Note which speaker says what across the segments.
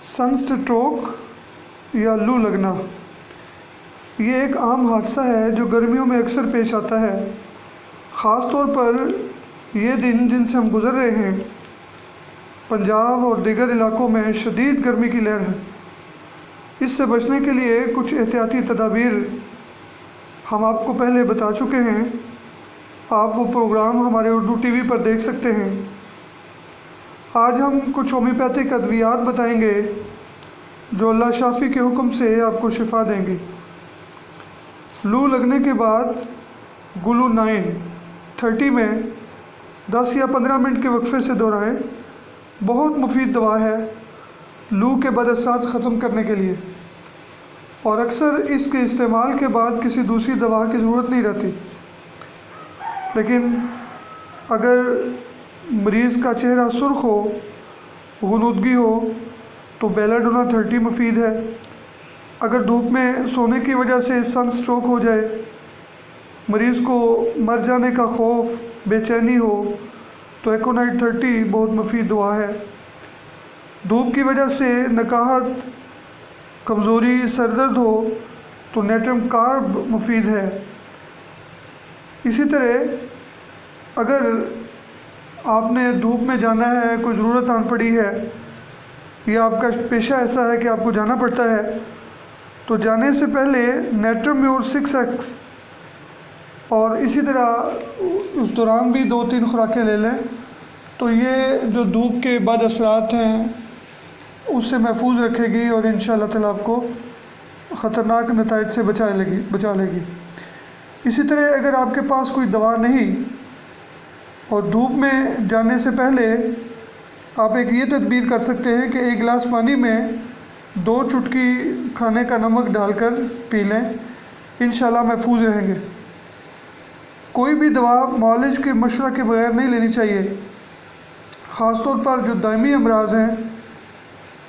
Speaker 1: सन stroke या लू लगना ये एक आम हादसा है जो गर्मियों में अक्सर पेश आता है। ख़ास तौर पर ये दिन जिनसे हम गुज़र रहे हैं, पंजाब और दीगर इलाकों में शदीद गर्मी की लहर है। इससे बचने के लिए कुछ एहतियाती तदाबीर हम आपको पहले बता चुके हैं। आप वो प्रोग्राम हमारे उर्दू टीवी पर देख सकते हैं। आज हम कुछ होम्योपैथिक अद्वियात बताएंगे जो अल्लाह शाफ़ी के हुक्म से आपको शिफा देंगे। लू लगने के बाद गुलूनाइन 30 में 10 या 15 मिनट के वक्फे से दोहराएं। बहुत मुफीद दवा है लू के बदअसरात ख़त्म करने के लिए, और अक्सर इसके इस्तेमाल के बाद किसी दूसरी दवा की ज़रूरत नहीं रहती। लेकिन अगर मरीज़ का चेहरा सुर्ख हो, गुनूदगी हो, तो बेलाडोना 30 मुफीद है। अगर धूप में सोने की वजह से सन स्ट्रोक हो जाए, मरीज़ को मर जाने का खौफ, बेचैनी हो, तो एकोनाइट 30 बहुत मुफीद दवा है। धूप की वजह से नकाहत, कमज़ोरी, सरदर्द हो तो नेट्रम कार्ब मुफीद है। इसी तरह अगर आपने धूप में जाना है, कोई ज़रूरत आन पड़ी है, या आपका पेशा ऐसा है कि आपको जाना पड़ता है, तो जाने से पहले नेट्रम्योर 6x और इसी तरह उस दौरान भी 2-3 खुराकें ले लें, तो ये जो धूप के बाद असरात हैं उससे महफूज रखेगी और इंशाअल्लाह ताला आपको ख़तरनाक नताइज से बचा लेगी। इसी तरह अगर आपके पास कोई दवा नहीं और धूप में जाने से पहले आप एक ये तदबीर कर सकते हैं कि 1 गिलास पानी में 2 चुटकी खाने का नमक डालकर पी लें, इंशाअल्लाह महफूज रहेंगे। कोई भी दवा मौलिज के मशवरा के बगैर नहीं लेनी चाहिए। ख़ास तौर पर जो दायमी अमराज हैं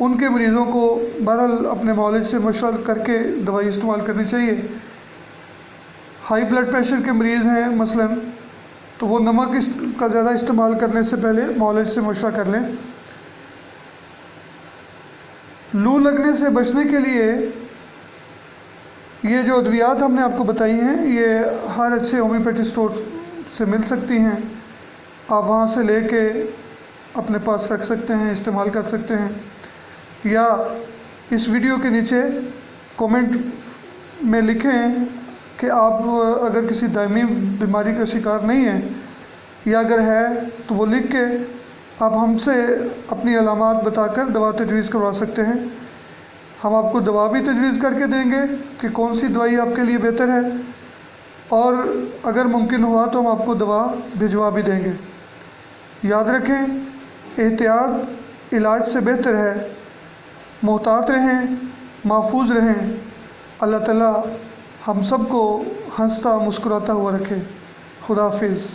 Speaker 1: उनके मरीज़ों को बहरहाल अपने मौलिज से मशवरा करके दवाई इस्तेमाल करनी चाहिए। हाई ब्लड प्रेशर के मरीज़ हैं मसलन, तो वो नमक का ज़्यादा इस्तेमाल करने से पहले मौलिज से मशवरा कर लें। लू लगने से बचने के लिए ये जो अद्वियात हमने आपको बताई हैं, ये हर अच्छे होम्योपैथी स्टोर से मिल सकती हैं। आप वहाँ से लेके अपने पास रख सकते हैं, इस्तेमाल कर सकते हैं, या इस वीडियो के नीचे कमेंट में लिखें कि आप अगर किसी दायमी बीमारी का शिकार नहीं हैं, या अगर है तो वो लिख के आप हमसे अपनी अलामात बताकर दवा तजवीज़ करवा सकते हैं। हम आपको दवा भी तजवीज़ करके देंगे कि कौन सी दवाई आपके लिए बेहतर है, और अगर मुमकिन हुआ तो हम आपको दवा भिजवा भी देंगे। याद रखें, एहतियात इलाज से बेहतर है। मोहतात रहें, महफूज रहें। अल्लाह ताला हम सब को हंसता मुस्कुराता हुआ रखे। खुदा हाफिज़।